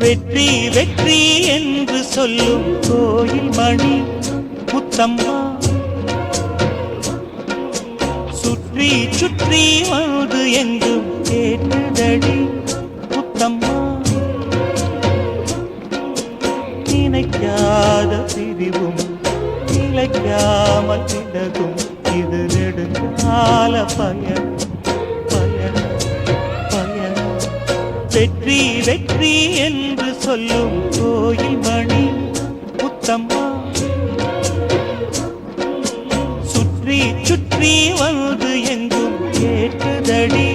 வெற்றி வெற்றி என்று சொல்லும் கோயில் மணி முத்தம்மா சுற்றி சுற்றி வந்து எங்கும் கேட்டுதடி முத்தம்மா நினைக்காத பிரிவும் நிலைக்காமல் விலகும் இது நெடுங்கால பயணம் பயணம் பயணம் வெற்றி வெற்றி என்று சொல்லும் கோயில் மணி முத்தம்மா சுற்றி சுற்றி வந்து எங்கும் கேட்டுதடி